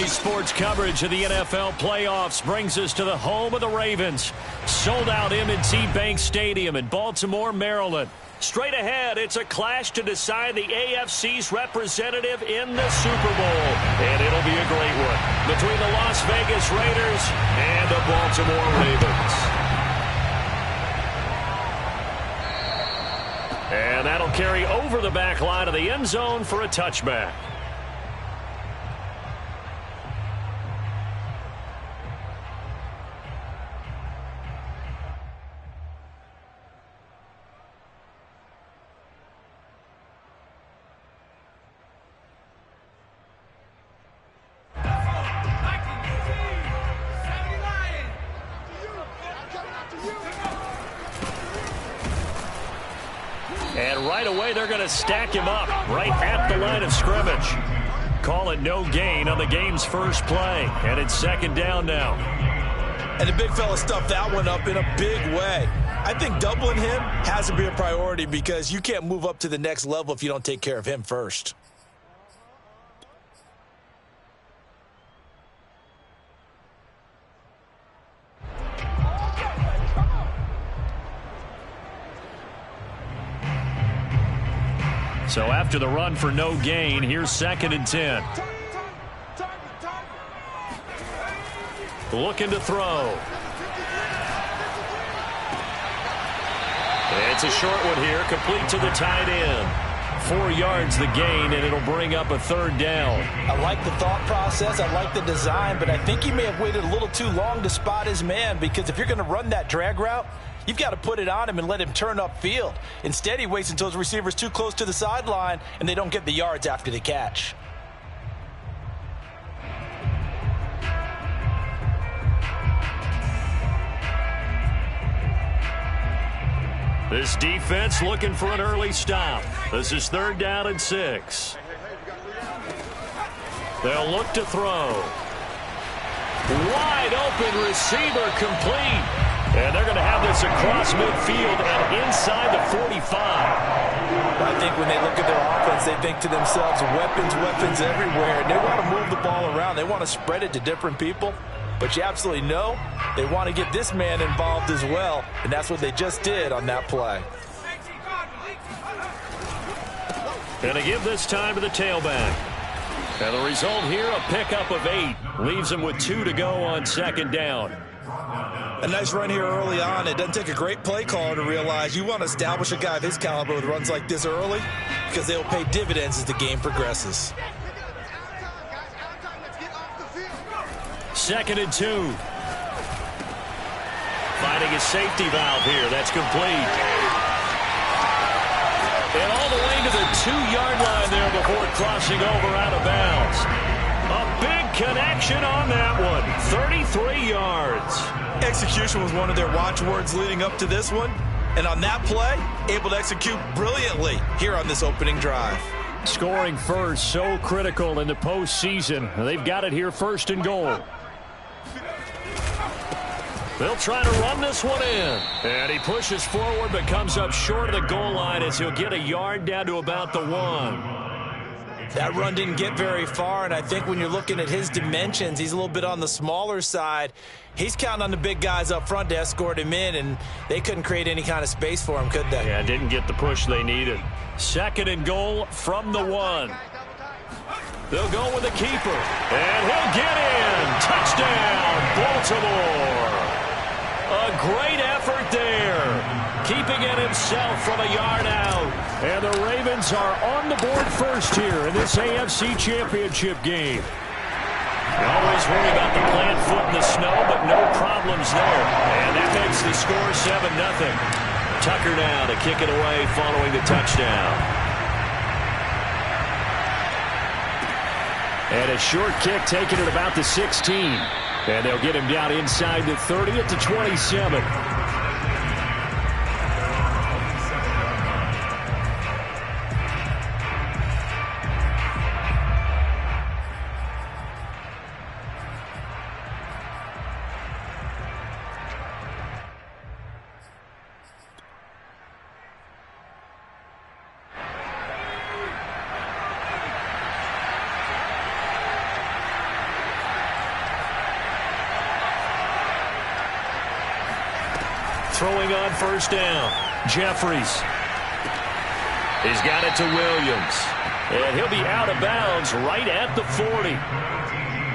Sports coverage of the NFL playoffs brings us to the home of the Ravens. Sold out M&T Bank Stadium in Baltimore, Maryland. Straight ahead, it's a clash to decide the AFC's representative in the Super Bowl. And it'll be a great one between the Las Vegas Raiders and the Baltimore Ravens. And that'll carry over the back line of the end zone for a touchback. And right away, they're going to stack him up right at the line of scrimmage. Call it no gain on the game's first play. And it's second down now. And the big fella stuffed that one up in a big way. I think doubling him has to be a priority because you can't move up to the next level if you don't take care of him first. So after the run for no gain, here's 2nd and 10. Looking to throw. It's a short one here, complete to the tight end. 4 yards the gain, and it'll bring up a 3rd down. I like the thought process. I like the design, but I think he may have waited a little too long to spot his man because if you're going to run that drag route, you've got to put it on him and let him turn upfield. Instead, he waits until his receiver's too close to the sideline, and they don't get the yards after the catch. This defense looking for an early stop. This is 3rd down and 6. They'll look to throw. Wide open receiver complete. And they're going to have this across midfield and inside the 45. I think when they look at their offense, they think to themselves, weapons everywhere. And they want to move the ball around. They want to spread it to different people. But you absolutely know they want to get this man involved as well. And that's what they just did on that play. Going to give this time to the tailback. And the result here, a pickup of 8. Leaves them with 2 to go on 2nd down. A nice run here early on. It doesn't take a great play caller to realize you want to establish a guy of his caliber with runs like this early because they will pay dividends as the game progresses. 2nd and 2. Finding a safety valve here. That's complete. And all the way to the 2-yard line there before crossing over out of bounds. A big connection on that one. 33 yards. Execution was one of their watchwords leading up to this one. And on that play, able to execute brilliantly here on this opening drive. Scoring first, so critical in the postseason. They've got it here 1st and goal. They'll try to run this one in. And he pushes forward but comes up short of the goal line as he'll get a yard down to about the 1. That run didn't get very far, and I think when you're looking at his dimensions, he's a little bit on the smaller side. He's counting on the big guys up front to escort him in, and they couldn't create any kind of space for him, could they? Yeah, didn't get the push they needed. 2nd and goal from the 1. They'll go with the keeper, and he'll get in. Touchdown, Baltimore. A great effort there, keeping it himself from a yard out. And the Ravens are on the board first here in this AFC Championship game. You always worry about the plant foot in the snow, but no problems there. And that makes the score 7-0. Tucker now to kick it away following the touchdown. And a short kick taken at about the 16. And they'll get him down inside the 30 at the 27. Throwing on first down, Jeffries. He's got it to Williams. And he'll be out of bounds right at the 40.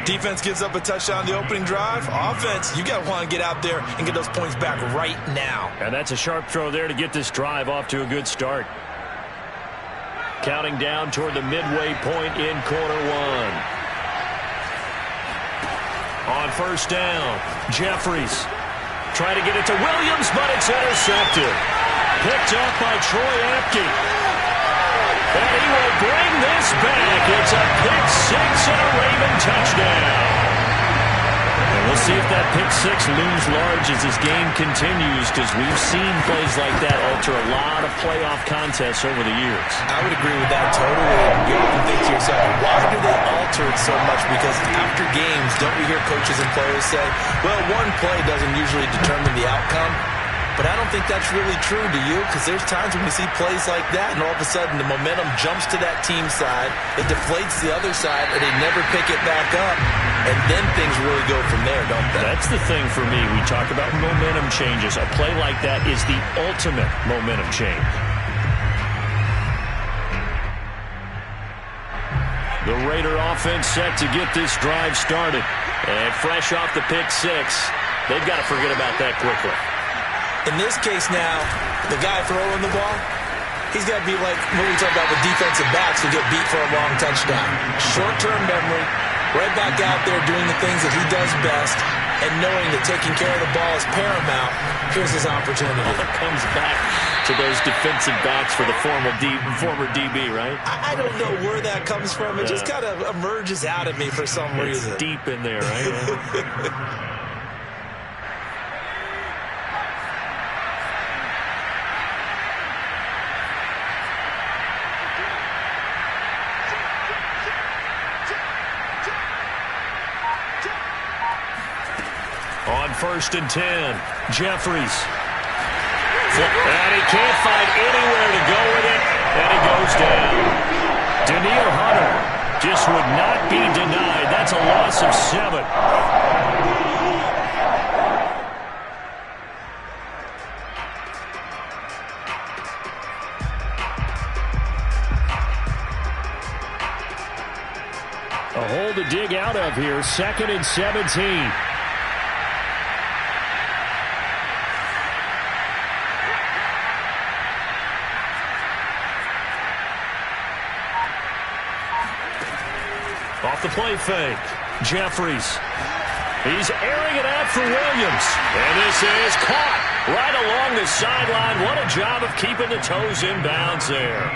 Defense gives up a touchdown the opening drive. Offense, you got to want to get out there and get those points back right now. And that's a sharp throw there to get this drive off to a good start. Counting down toward the midway point in quarter one. On first down, Jeffries. Trying to get it to Williams, but it's intercepted. Picked up by Troy Apke. And he will bring this back. It's a pick six and a Raven touchdown. And we'll see if that pick six looms large as this game continues, because we've seen plays like that alter a lot of playoff contests over the years. I would agree with that totally. And you often think to yourself, why do they alter it so much? Because after games, don't we hear coaches and players say, well, one play doesn't usually determine the outcome? But I don't think that's really true, do you? Because there's times when we see plays like that, and all of a sudden the momentum jumps to that team side, it deflates the other side, and they never pick it back up, and then things really go from there, don't they? That's the thing for me. We talk about momentum changes. A play like that is the ultimate momentum change. The Raider offense set to get this drive started. And fresh off the pick six, they've got to forget about that quickly. In this case now, the guy throwing the ball, he's got to be like when we talk about the defensive backs who get beat for a long touchdown. Short-term memory, right back out there doing the things that he does best, and knowing that taking care of the ball is paramount. Here's his opportunity. It comes back to those defensive backs for the former DB, right? I don't know where that comes from. It just kind of emerges out of me for some reason. It's deep in there, right? On first and 10, Jeffries. And he can't find anywhere to go with it, and he goes down. Danielle Hunter just would not be denied. That's a loss of 7. A hole to dig out of here, 2nd and 17. Off the play fake, Jeffries. He's airing it out for Williams. And this is caught right along the sideline. What a job of keeping the toes in bounds there.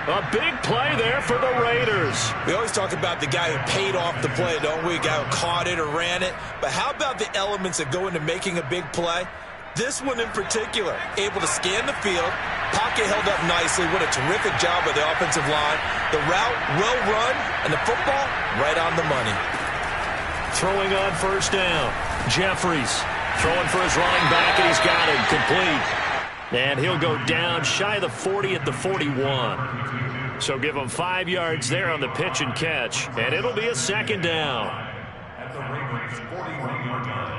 A big play there for the Raiders. We always talk about the guy who paid off the play, don't we? A guy who caught it or ran it. But how about the elements that go into making a big play? This one in particular, able to scan the field, pocket held up nicely. What a terrific job by the offensive line. The route well run, and the football right on the money. Throwing on first down, Jeffries throwing for his running back, and he's got him complete. And he'll go down shy of the 40 at the 41. So give him 5 yards there on the pitch and catch, and it'll be a 2nd down. At the Ravens 41-yard line.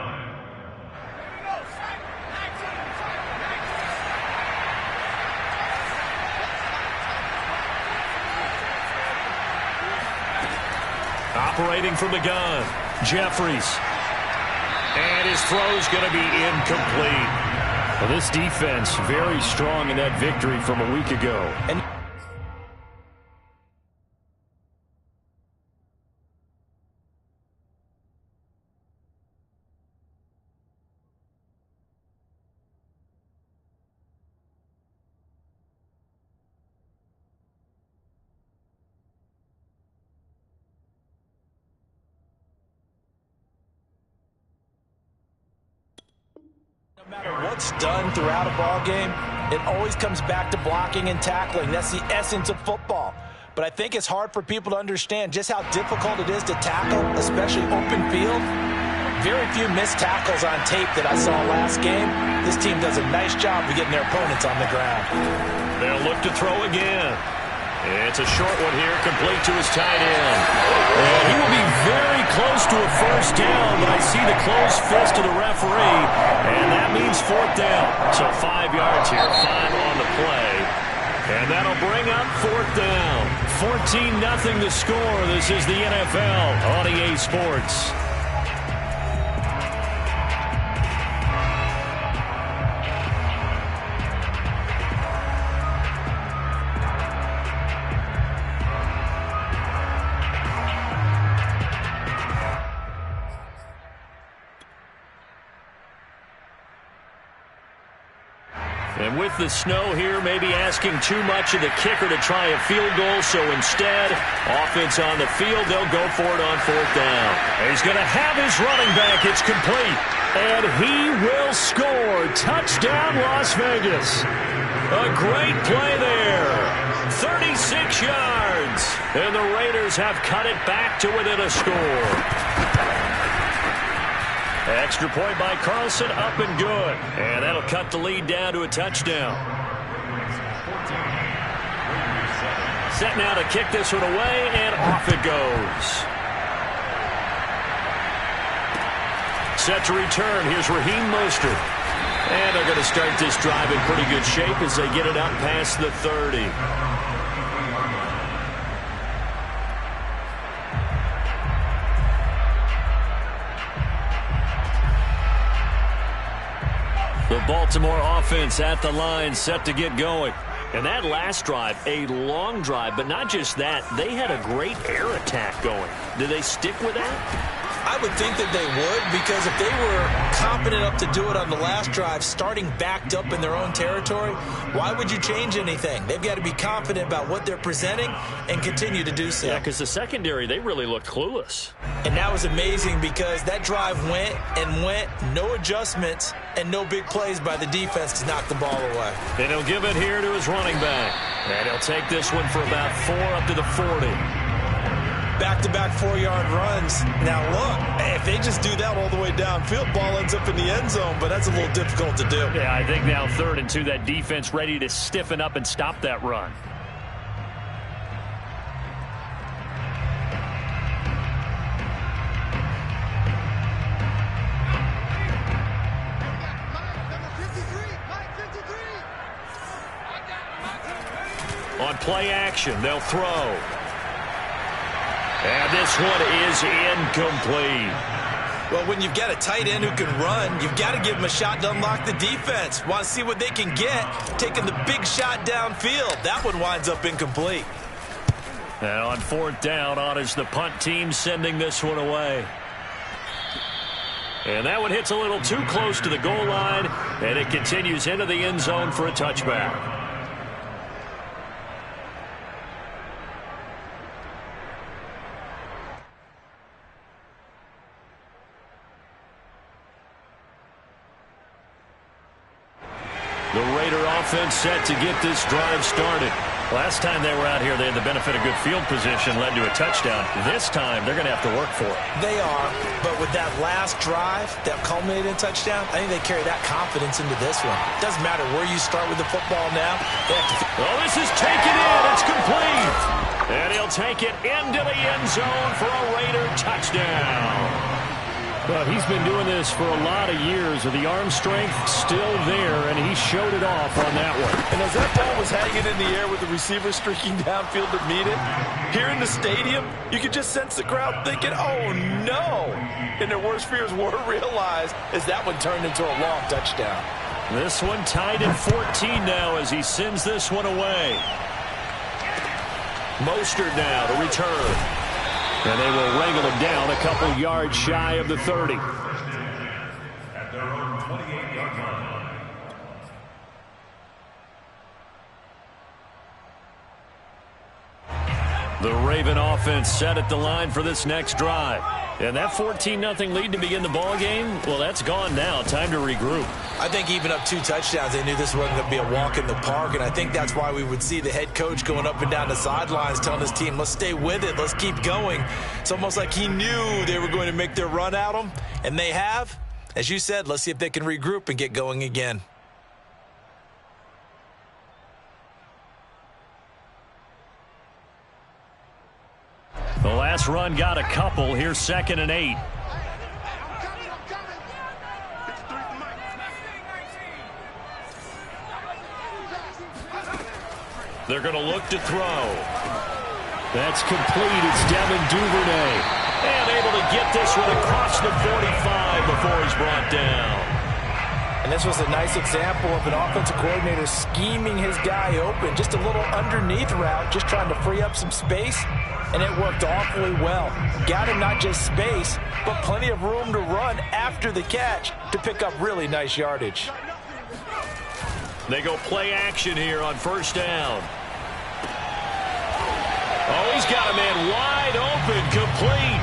Operating from the gun, Jeffries. And his throw's going to be incomplete. Well, this defense very strong in that victory from a week ago. And no matter what's done throughout a ball game, it always comes back to blocking and tackling. That's the essence of football. But I think it's hard for people to understand just how difficult it is to tackle, especially open field. Very few missed tackles on tape that I saw last game. This team does a nice job of getting their opponents on the ground. They'll look to throw again. It's a short one here, complete to his tight end. And he will be very close to a first down, but I see the closed fist of the referee, and that means fourth down. So 5 yards here, 5 on the play. And that'll bring up fourth down. 14-0 the score. This is the NFL on EA Sports. And with the snow here, maybe asking too much of the kicker to try a field goal. So instead, offense on the field, they'll go for it on fourth down. He's going to have his running back. It's complete. And he will score. Touchdown, Las Vegas. A great play there. 36 yards. And the Raiders have cut it back to within a score. Extra point by Carlson, up and good. And that'll cut the lead down to a touchdown. Set now to kick this one away, and off it goes. Set to return. Here's Raheem Mostert. And they're going to start this drive in pretty good shape as they get it up past the 30. The Baltimore offense at the line, set to get going. And that last drive, a long drive, but not just that. They had a great air attack going. Do they stick with that? I would think that they would, because if they were confident enough to do it on the last drive, starting backed up in their own territory, why would you change anything? They've got to be confident about what they're presenting and continue to do so. Yeah, because the secondary, they really looked clueless. And that was amazing because that drive went and went, no adjustments, and no big plays by the defense to knock the ball away. And he'll give it here to his running back. And he'll take this one for about 4 up to the 40. Back-to-back 4-yard runs. Now, look, if they just do that all the way downfield, ball ends up in the end zone, but that's a little difficult to do. Yeah, I think now 3rd and 2, that defense ready to stiffen up and stop that run. On play action, they'll throw. And this one is incomplete. Well, when you've got a tight end who can run, you've got to give him a shot to unlock the defense. Want to see what they can get, taking the big shot downfield. That one winds up incomplete. And on 4th down, on is the punt team sending this one away. And that one hits a little too close to the goal line, and it continues into the end zone for a touchback. The Raider offense set to get this drive started. Last time they were out here, they had the benefit of good field position, led to a touchdown. This time, they're going to have to work for it. They are, but with that last drive that culminated in touchdown, I think they carry that confidence into this one. Doesn't matter where you start with the football now. They have to. Oh, this is taken in. It's complete. And he'll take it into the end zone for a Raider touchdown. Well, he's been doing this for a lot of years with the arm strength still there, and he showed it off on that one. And as that ball was hanging in the air with the receiver streaking downfield to meet it, here in the stadium, you could just sense the crowd thinking, oh, no. And their worst fears were realized as that one turned into a long touchdown. This one tied at 14 now as he sends this one away. Mostert now to return. And they will wrangle him down a couple yards shy of the 30. At their own 28-yard line. The Raven offense set at the line for this next drive. And that 14-0 lead to begin the ball game, well, that's gone now. Time to regroup. I think even up 2 touchdowns, they knew this wasn't going to be a walk in the park, and I think that's why we would see the head coach going up and down the sidelines telling his team, let's stay with it, let's keep going. It's almost like he knew they were going to make their run at him, and they have. As you said, let's see if they can regroup and get going again. The last This run got a couple. Here's 2nd and 8. They're going to look to throw. That's complete. It's Devin Duvernay. And able to get this one across the 45 before he's brought down. And this was a nice example of an offensive coordinator scheming his guy open. Just a little underneath route, just trying to free up some space. And it worked awfully well. Got him not just space, but plenty of room to run after the catch to pick up really nice yardage. They go play action here on 1st down. Oh, he's got a man wide open, complete.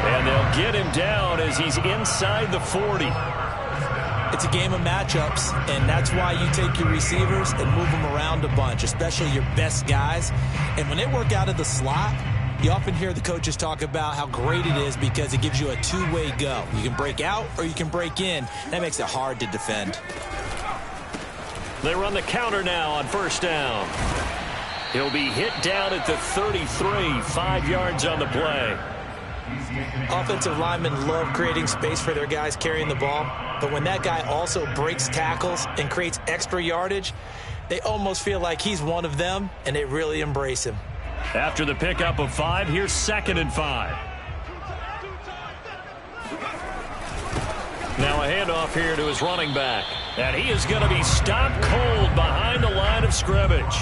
And they'll get him down as he's inside the 40. It's a game of matchups, and that's why you take your receivers and move them around a bunch, especially your best guys. And when they work out of the slot, you often hear the coaches talk about how great it is because it gives you a two-way go. You can break out or you can break in. That makes it hard to defend. They run the counter now on 1st down. He'll be hit down at the 33, 5 yards on the play. Offensive linemen love creating space for their guys carrying the ball, but when that guy also breaks tackles and creates extra yardage, they almost feel like he's one of them, and they really embrace him. After the pickup of 5, here's 2nd and 5. Now a handoff here to his running back. And he is going to be stopped cold behind the line of scrimmage.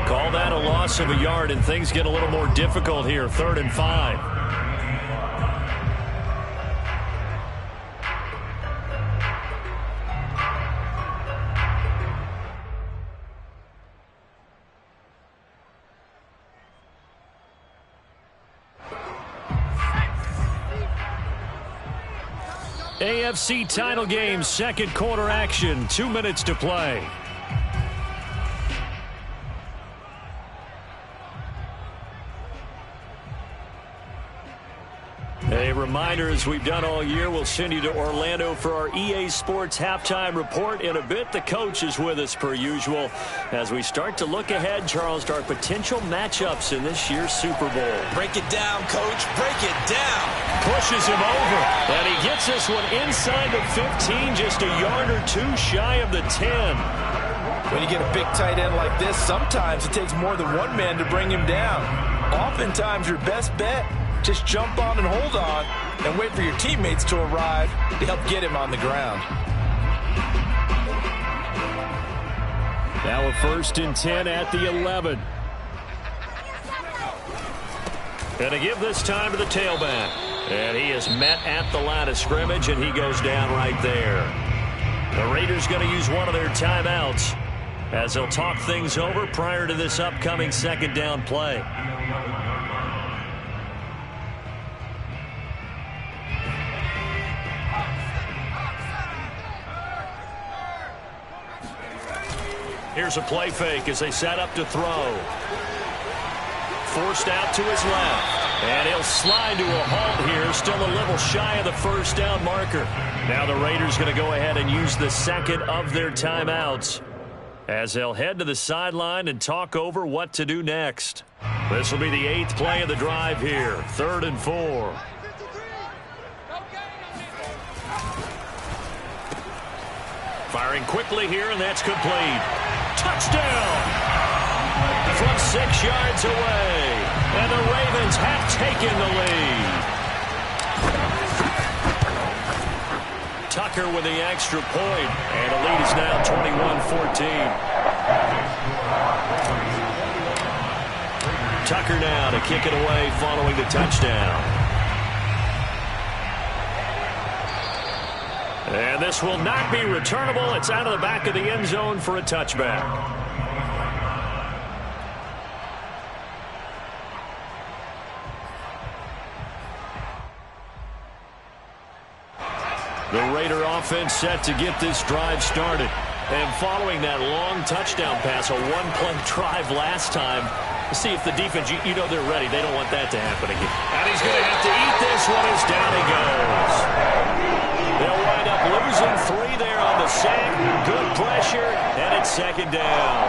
Call that a loss of a yard, and things get a little more difficult here. 3rd and 5. AFC title game, 2nd quarter action, 2 minutes to play. A reminder, as we've done all year, we'll send you to Orlando for our EA Sports halftime report. In a bit, the coach is with us per usual as we start to look ahead, Charles, to our potential matchups in this year's Super Bowl. Break it down, coach. Break it down. Pushes him over, and he gets this one inside the 15, just a yard or two shy of the 10. When you get a big tight end like this, sometimes it takes more than one man to bring him down. Oftentimes, your best bet, just jump on and hold on and wait for your teammates to arrive to help get him on the ground. Now a 1st and 10 at the 11. And to give this time to the tailback. And he is met at the line of scrimmage, and he goes down right there. The Raiders going to use one of their timeouts as they'll talk things over prior to this upcoming 2nd down play. Here's a play fake as they set up to throw. Forced out to his left. And he'll slide to a halt here, still a little shy of the 1st down marker. Now the Raiders going to go ahead and use the 2nd of their timeouts as they'll head to the sideline and talk over what to do next. This will be the 8th play of the drive here, 3rd and 4. Firing quickly here, and that's complete. Touchdown! From 6 yards away. And the Ravens have taken the lead. Tucker with the extra point. And the lead is now 21-14. Tucker now to kick it away following the touchdown. And this will not be returnable. It's out of the back of the end zone for a touchback. The Raider offense set to get this drive started. And following that long touchdown pass, a one-play drive last time, see if the defense, you know they're ready. They don't want that to happen again. And he's going to have to eat this one as down he goes. They'll wind up losing 3 there on the sack. Good pressure, and it's 2nd down.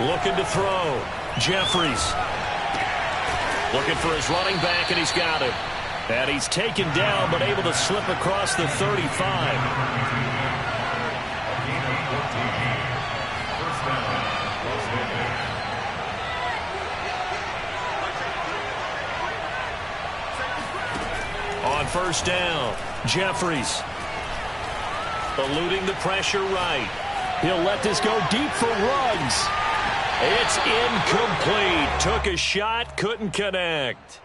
Looking to throw. Jeffries. Looking for his running back, and he's got him. And he's taken down, but able to slip across the 35. On first down, Jeffries. Eluding the pressure right. He'll let this go deep for Ruggs. It's incomplete. Took a shot, couldn't connect.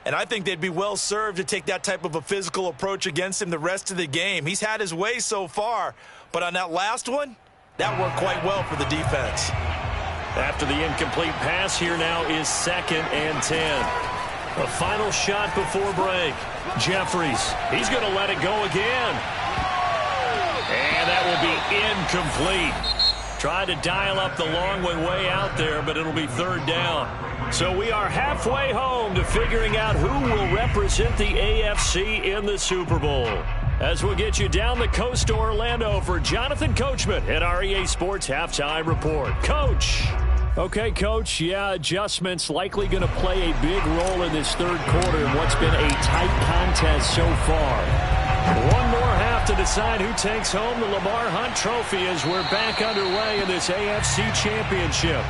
And I think they'd be well served to take that type of a physical approach against him the rest of the game. He's had his way so far, but on that last one, that worked quite well for the defense. After the incomplete pass, here now is 2nd and 10. A final shot before break. Jeffries, he's going to let it go again. And that will be incomplete. Tried to dial up the long one way out there, but it'll be 3rd down. So we are halfway home to figuring out who will represent the AFC in the Super Bowl. As we'll get you down the coast to Orlando for Jonathan Coachman at our EA Sports Halftime Report. Coach. Okay, Coach, yeah, adjustments likely going to play a big role in this 3rd quarter in what's been a tight contest so far. One more half to decide who takes home the Lamar Hunt Trophy as we're back underway in this AFC Championship.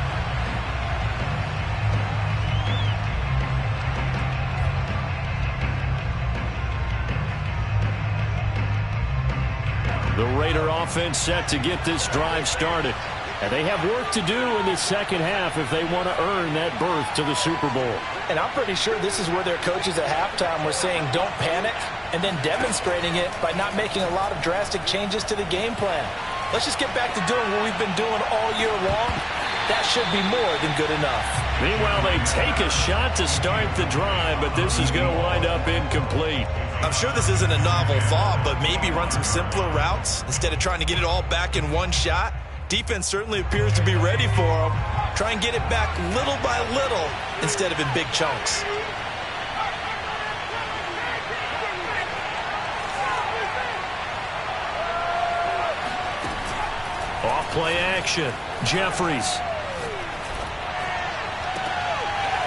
The Raider offense set to get this drive started. And they have work to do in the 2nd half if they want to earn that berth to the Super Bowl. And I'm pretty sure this is where their coaches at halftime were saying don't panic, and then demonstrating it by not making a lot of drastic changes to the game plan. Let's just get back to doing what we've been doing all year long. That should be more than good enough. Meanwhile, they take a shot to start the drive, but this is going to wind up incomplete. I'm sure this isn't a novel thought, but maybe run some simpler routes instead of trying to get it all back in one shot. Defense certainly appears to be ready for him. Try and get it back little by little instead of in big chunks. Off play action. Jeffries.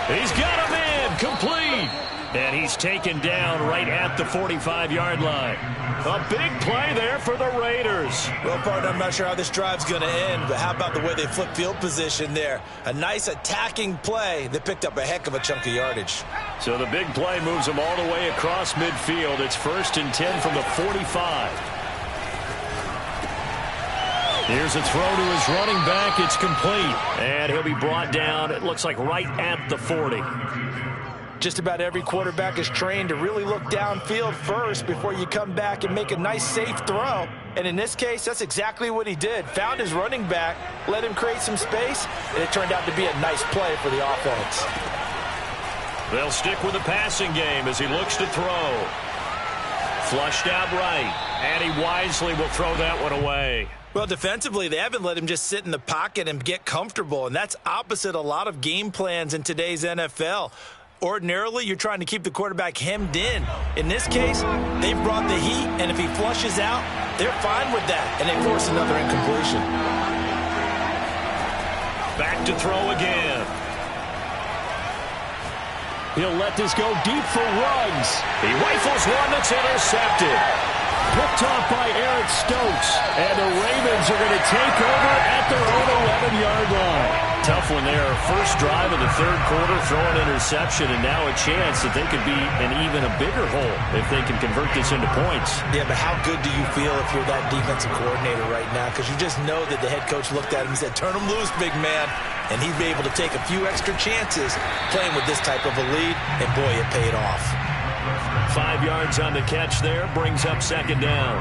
He's got him in. Complete. And he's taken down right at the 45-yard line. A big play there for the Raiders. Well, partner, I'm not sure how this drive's going to end, but how about the way they flip field position there? A nice attacking play that picked up a heck of a chunk of yardage. So the big play moves them all the way across midfield. It's 1st and 10 from the 45. Here's a throw to his running back. It's complete. And he'll be brought down, it looks like, right at the 40. Just about every quarterback is trained to really look downfield first before you come back and make a nice, safe throw. And in this case, that's exactly what he did. Found his running back, let him create some space, and it turned out to be a nice play for the offense. They'll stick with the passing game as he looks to throw. Flushed out right, and he wisely will throw that one away. Well, defensively, they haven't let him just sit in the pocket and get comfortable, and that's opposite a lot of game plans in today's NFL. Ordinarily, you're trying to keep the quarterback hemmed in. In this case, they've brought the heat, and if he flushes out, they're fine with that, and they force another incompletion. Back to throw again. He'll let this go deep for Ruggs. He rifles one that's intercepted. Picked off by Eric Stokes. And the Ravens are going to take over at their own 11-yard line. Tough one there. First drive of the 3rd quarter, throw an interception, and now a chance that they could be in even a bigger hole if they can convert this into points. Yeah, but how good do you feel if you're that defensive coordinator right now? Because you just know that the head coach looked at him and said, turn him loose, big man. And he'd be able to take a few extra chances playing with this type of a lead, and boy, it paid off. 5 yards on the catch there, brings up 2nd down.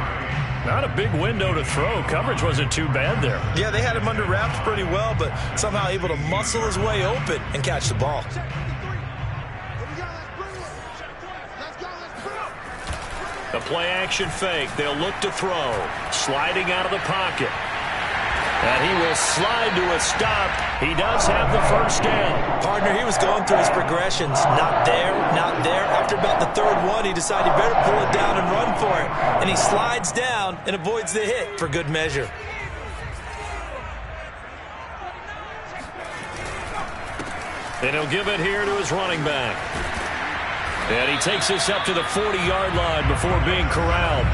Not a big window to throw. Coverage wasn't too bad there. Yeah, they had him under wraps pretty well, but somehow able to muscle his way open and catch the ball. A play-action fake. They'll look to throw. Sliding out of the pocket. And he will slide to a stop. He does have the first down. Partner, he was going through his progressions. Not there, not there. After about the 3rd one, he decided he better pull it down and run for it. And he slides down and avoids the hit for good measure. And he'll give it here to his running back. And he takes this up to the 40-yard line before being corralled.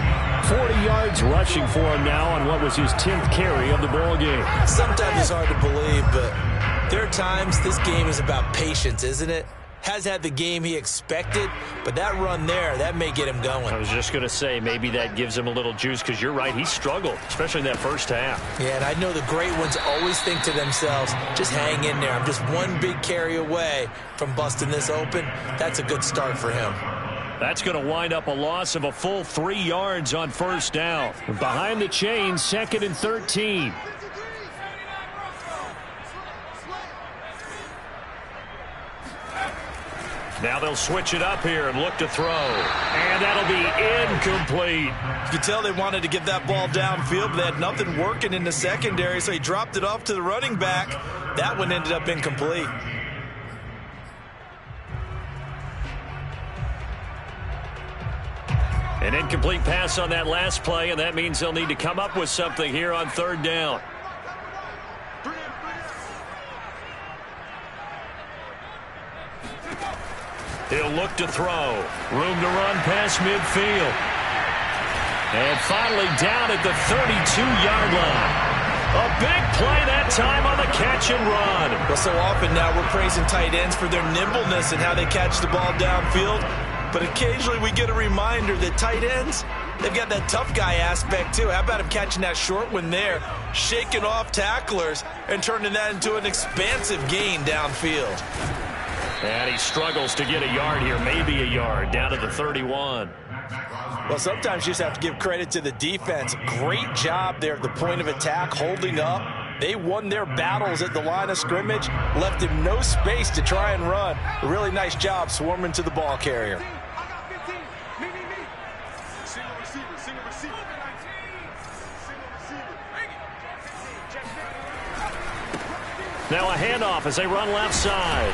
40 yards rushing for him now on what was his 10th carry of the ball game. Sometimes it's hard to believe, but there are times this game is about patience, isn't it? Has had the game he expected, but that run there, that may get him going. I was just going to say, maybe that gives him a little juice, because you're right, he struggled, especially in that first half. Yeah, and I know the great ones always think to themselves, just hang in there. I'm just one big carry away from busting this open. That's a good start for him. That's going to wind up a loss of a full 3 yards on first down. Behind the chains, 2nd and 13. Now they'll switch it up here and look to throw. And that'll be incomplete. You could tell they wanted to get that ball downfield, but they had nothing working in the secondary, so he dropped it off to the running back. That one ended up incomplete. An incomplete pass on that last play, and that means they'll need to come up with something here on 3rd down. He'll look to throw. Room to run past midfield. And finally down at the 32-yard line. A big play that time on the catch and run. Well, so often now we're praising tight ends for their nimbleness and how they catch the ball downfield. But occasionally we get a reminder that tight ends, they've got that tough guy aspect too. How about him catching that short one there, shaking off tacklers, and turning that into an expansive gain downfield. And he struggles to get a yard here, maybe a yard, down to the 31. Well, sometimes you just have to give credit to the defense. Great job there at the point of attack, holding up. They won their battles at the line of scrimmage, left him no space to try and run. A really nice job swarming to the ball carrier. Now a handoff as they run left side.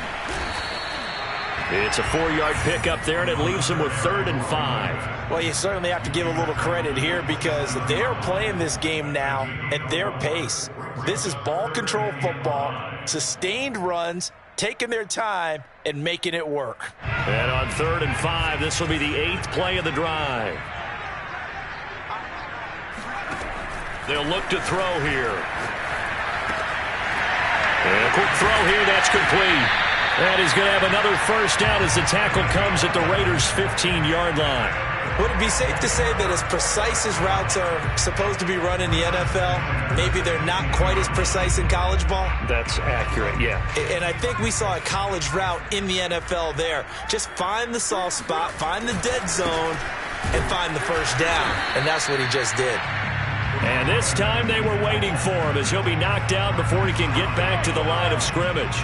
It's a 4-yard pickup there, and it leaves them with 3rd and 5. Well, you certainly have to give a little credit here because they're playing this game now at their pace. This is ball control football, sustained runs, taking their time, and making it work. And on 3rd and 5, this will be the 8th play of the drive. They'll look to throw here. And a quick throw here, that's complete. And he's going to have another first down as the tackle comes at the Raiders' 15-yard line. Would it be safe to say that as precise as routes are supposed to be run in the NFL, maybe they're not quite as precise in college ball? That's accurate, yeah. And I think we saw a college route in the NFL there. Just find the soft spot, find the dead zone, and find the first down. And that's what he just did. And this time they were waiting for him as he'll be knocked out before he can get back to the line of scrimmage.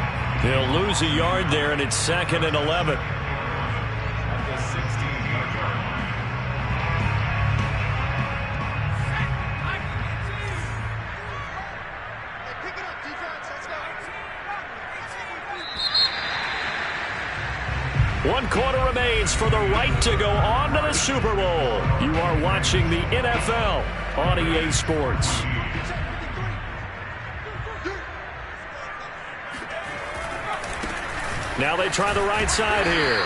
He'll lose a yard there, and it's 2nd and 11. One quarter remains for the right to go on to the Super Bowl. You are watching the NFL on EA Sports. Now they try the right side here.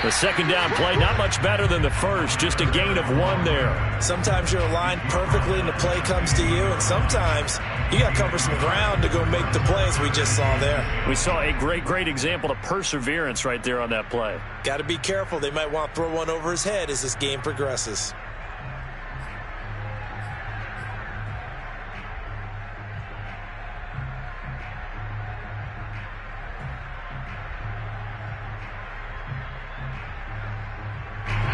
The second down play, not much better than the first, just a gain of 1 there. Sometimes you're aligned perfectly and the play comes to you, and sometimes you got to cover some ground to go make the plays we just saw there. We saw a great example of perseverance right there on that play. Got to be careful. They might want to throw one over his head as this game progresses.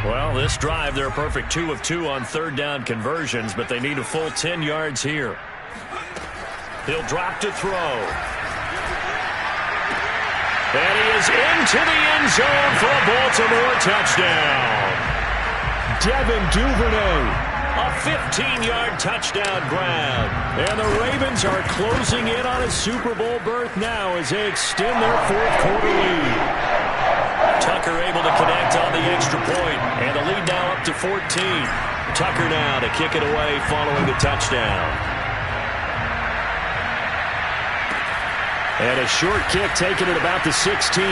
Well, this drive, they're a perfect 2 of 2 on 3rd down conversions, but they need a full 10 yards here. He'll drop to throw. And he is into the end zone for a Baltimore touchdown. Devin Duvernay, a 15-yard touchdown grab. And the Ravens are closing in on a Super Bowl berth now as they extend their 4th quarter lead. Tucker able to connect on the extra point, and the lead now up to 14. Tucker now to kick it away following the touchdown. And a short kick taken at about the 16.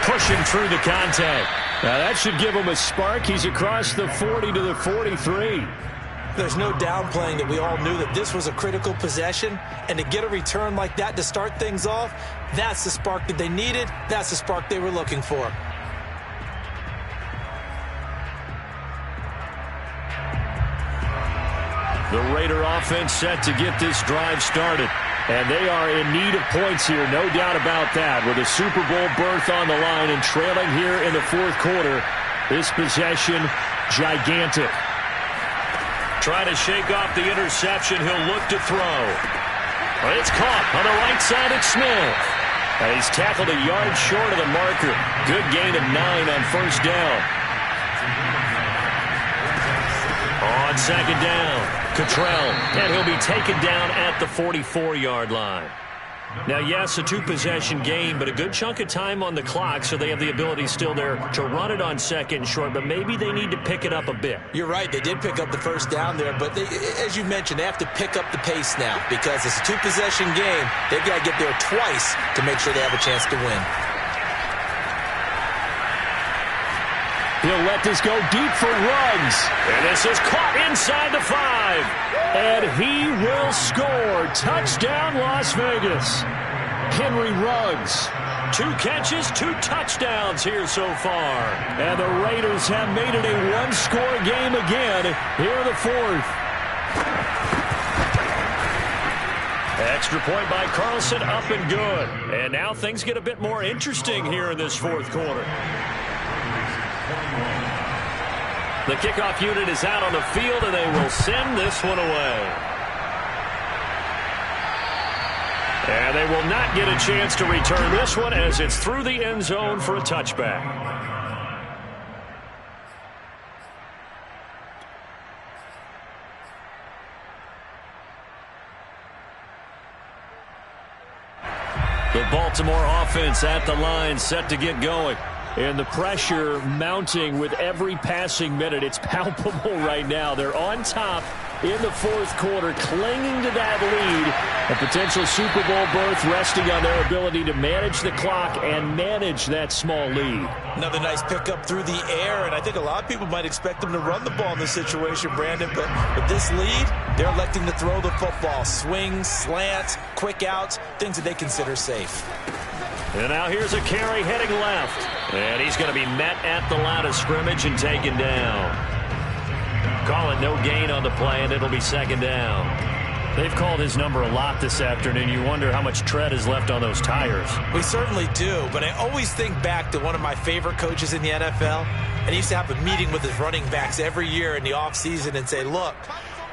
Pushing through the contact. Now that should give him a spark. He's across the 40 to the 43. There's no downplaying that we all knew that this was a critical possession, and to get a return like that to start things off, that's the spark that they needed. That's the spark they were looking for. The Raider offense set to get this drive started. And they are in need of points here, no doubt about that. With a Super Bowl berth on the line and trailing here in the fourth quarter, this possession gigantic. Trying to shake off the interception. He'll look to throw. It's caught on the right side of Smith. And he's tackled a yard short of the marker. Good gain of 9 on first down. On second down, Cottrell, and he'll be taken down at the 44-yard line. Now, yes, a two-possession game, but a good chunk of time on the clock, so they have the ability still there to run it on second and short, but maybe they need to pick it up a bit. You're right. They did pick up the first down there, but as you mentioned, they have to pick up the pace now because it's a two-possession game. They've got to get there twice to make sure they have a chance to win. He'll let this go deep for Ruggs. And this is caught inside the 5. And he will score. Touchdown, Las Vegas. Henry Ruggs. 2 catches, 2 touchdowns here so far. And the Raiders have made it a one-score game again here in the fourth. Extra point by Carlson, up and good. And now things get a bit more interesting here in this fourth quarter. The kickoff unit is out on the field, and they will send this one away. And they will not get a chance to return this one as it's through the end zone for a touchback. The Baltimore offense at the line, set to get going. And the pressure mounting with every passing minute. It's palpable right now. They're on top in the fourth quarter, clinging to that lead. A potential Super Bowl berth resting on their ability to manage the clock and manage that small lead. Another nice pickup through the air, and I think a lot of people might expect them to run the ball in this situation, Brandon. But with this lead, they're electing to throw the football. Swings, slants, quick outs, things that they consider safe. And now here's a carry heading left. And he's going to be met at the line of scrimmage and taken down. Calling no gain on the play, and it'll be second down. They've called his number a lot this afternoon. You wonder how much tread is left on those tires. We certainly do, but I always think back to one of my favorite coaches in the NFL. And he used to have a meeting with his running backs every year in the offseason and say, look,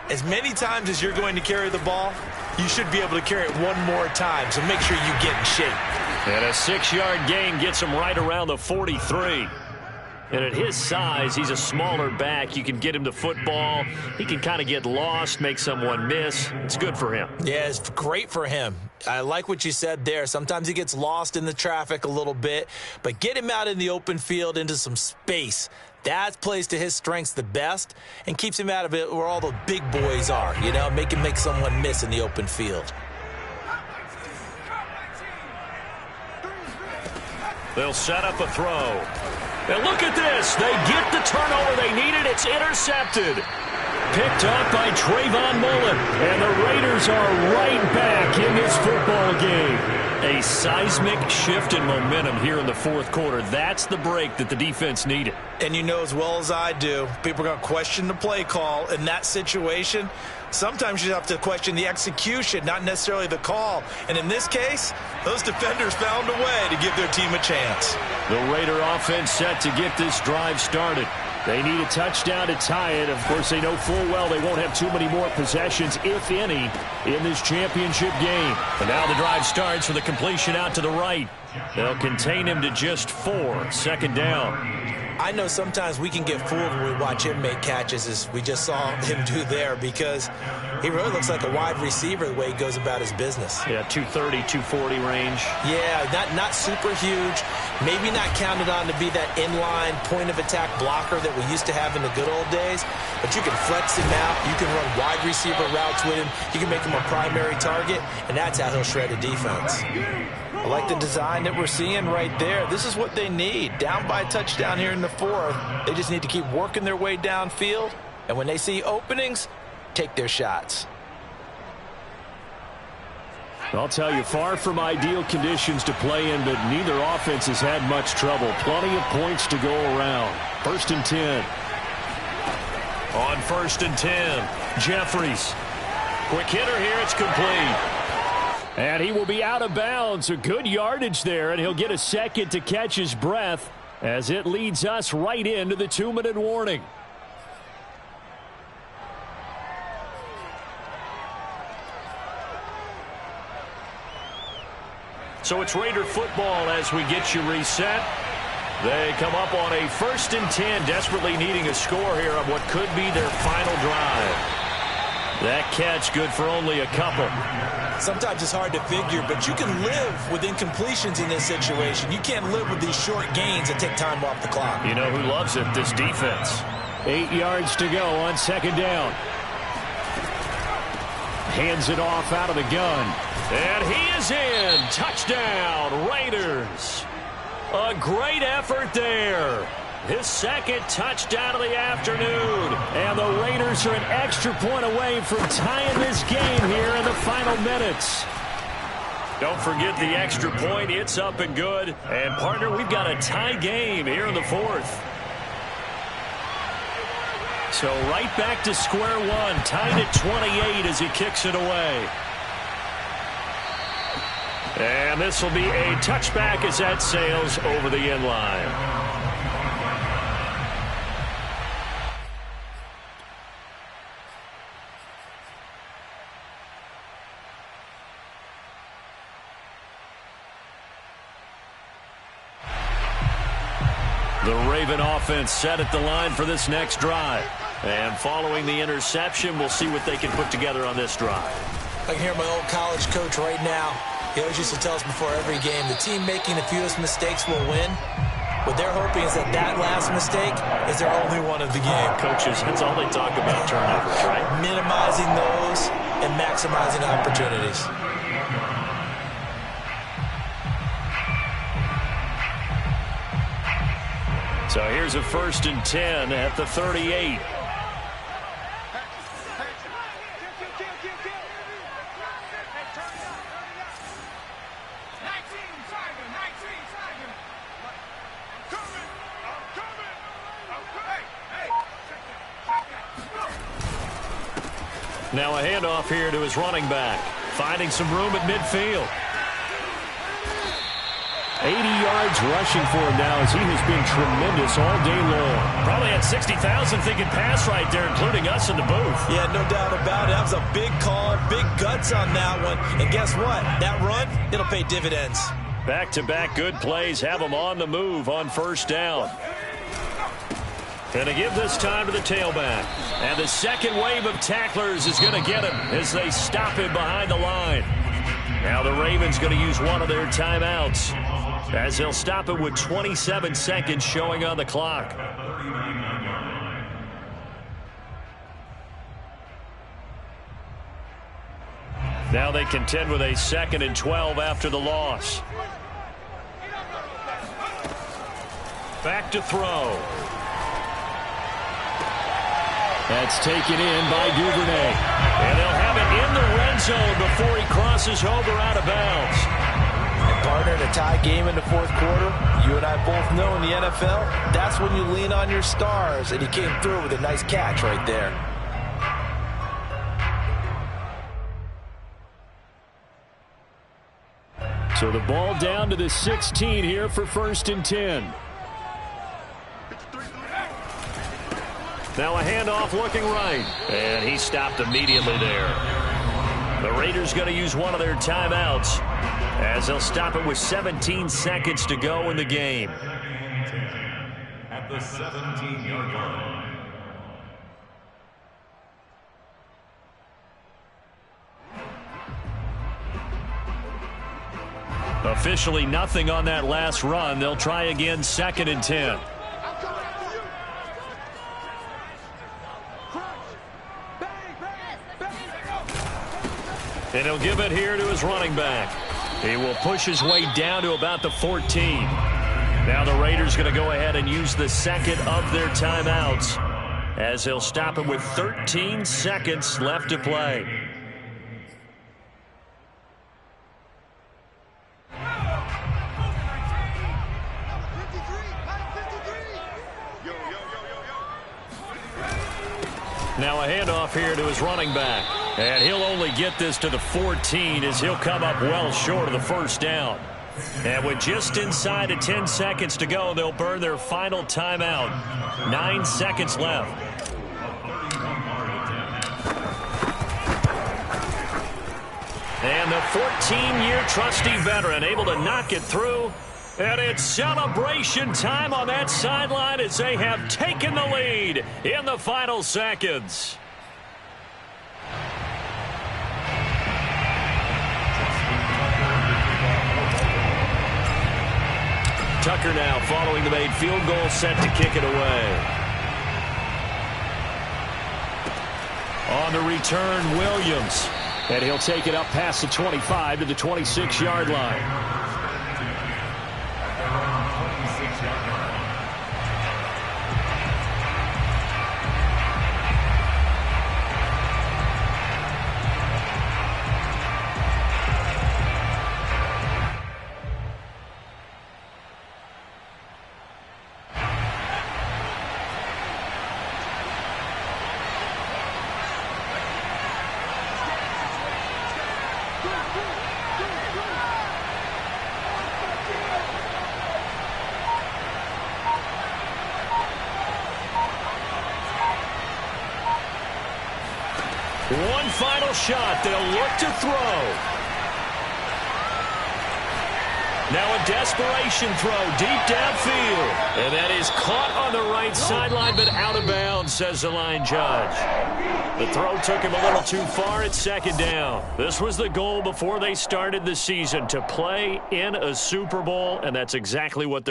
as many times as you're going to carry the ball, you should be able to carry it one more time, so make sure you get in shape. And a 6-yard gain gets him right around the 43. And at his size, he's a smaller back. You can get him the football. He can kind of get lost, make someone miss. It's good for him. Yeah, it's great for him. I like what you said there. Sometimes he gets lost in the traffic a little bit, but get him out in the open field into some space. That plays to his strengths the best and keeps him out of it where all the big boys are, you know, make someone miss in the open field. They'll set up a throw. And look at this. They get the turnover they needed. It's intercepted. Picked up by Trayvon Mullen. And the Raiders are right back in this football game. A seismic shift in momentum here in the fourth quarter. That's the break that the defense needed. And you know as well as I do, people are going to question the play call in that situation. Sometimes you have to question the execution, not necessarily the call. And in this case, those defenders found a way to give their team a chance. The Raider offense set to get this drive started. They need a touchdown to tie it. Of course, they know full well they won't have too many more possessions, if any, in this championship game. And now the drive starts with a completion out to the right. They'll contain him to just 4. Second down. I know sometimes we can get fooled when we watch him make catches, as we just saw him do there, because he really looks like a wide receiver the way he goes about his business. Yeah, 230, 240 range. Yeah, not super huge. Maybe not counted on to be that inline point-of-attack blocker that we used to have in the good old days, but you can flex him out. You can run wide receiver routes with him. You can make him a primary target, and that's how he'll shred a defense. I like the design that we're seeing right there. This is what they need. Down by a touchdown here in the fourth. They just need to keep working their way downfield, and when they see openings, take their shots. I'll tell you, far from ideal conditions to play in, but neither offense has had much trouble. Plenty of points to go around. 1st and 10. On 1st and 10, Jeffries. Quick hitter here, it's complete. And he will be out of bounds. A good yardage there, and he'll get a second to catch his breath as it leads us right into the 2-minute warning. So it's Raider football as we get you reset. They come up on a 1st and 10, desperately needing a score here on what could be their final drive. That catch good for only a couple. Sometimes it's hard to figure, but you can live with incompletions in this situation. You can't live with these short gains that take time off the clock. You know who loves it? This defense. 8 yards to go on 2nd down. Hands it off out of the gun. And he is in. Touchdown, Raiders. A great effort there. His 2nd touchdown of the afternoon. And the Raiders are an extra point away from tying this game here in the final minutes. Don't forget the extra point. It's up and good. And, partner, we've got a tie game here in the 4th. So right back to square one. Tied at 28 as he kicks it away. And this will be a touchback as that sails over the end line. The Raven offense set at the line for this next drive. And following the interception, we'll see what they can put together on this drive. I can hear my old college coach right now. He always used to tell us before every game, the team making the fewest mistakes will win. What they're hoping is that last mistake is their only one of the game. Coaches, that's all they talk about, turnovers, right? Minimizing those and maximizing opportunities. So here's a 1st and 10 at the 38. Now a handoff here to his running back. Finding some room at midfield. 80 yards rushing for him now as he has been tremendous all day long. Probably had 60,000 thinking pass right there, including us in the booth. Yeah, no doubt about it. That was a big call, big guts on that one. And guess what? That run, it'll pay dividends. Back-to-back good plays have them on the move on 1st down. And to give this time to the tailback. And the second wave of tacklers is going to get him as they stop him behind the line. Now the Ravens going to use one of their timeouts as they'll stop it with 27 seconds showing on the clock. Now they contend with a 2nd and 12 after the loss. Back to throw. That's taken in by Duvernay. And they'll have it in the red zone before he crosses over out of bounds. And partner, in a tie game in the 4th quarter, you and I both know in the NFL, that's when you lean on your stars. And he came through with a nice catch right there. So the ball down to the 16 here for 1st and 10. Now a handoff looking right. And he stopped immediately there. The Raiders going to use one of their timeouts as they'll stop it with 17 seconds to go in the game. at the 17-yard line. Officially nothing on that last run. They'll try again, 2nd and 10. And he'll give it here to his running back. He will push his way down to about the 14. Now the Raiders going to go ahead and use the second of their timeouts as he'll stop it with 13 seconds left to play. Now a handoff here to his running back. And he'll only get this to the 14 as he'll come up well short of the first down. And with just inside of 10 seconds to go, they'll burn their final timeout. 9 seconds left. And the 14-year trusty veteran able to knock it through. And it's celebration time on that sideline as they have taken the lead in the final seconds. Tucker now following the made field goal, set to kick it away. On the return, Williams. And he'll take it up past the 25 to the 26-yard line. One final shot. They'll look to throw. Now a desperation throw deep downfield. And that is caught on the right sideline, but out of bounds, says the line judge. The throw took him a little too far at 2nd down. This was the goal before they started the season, to play in a Super Bowl, and that's exactly what they're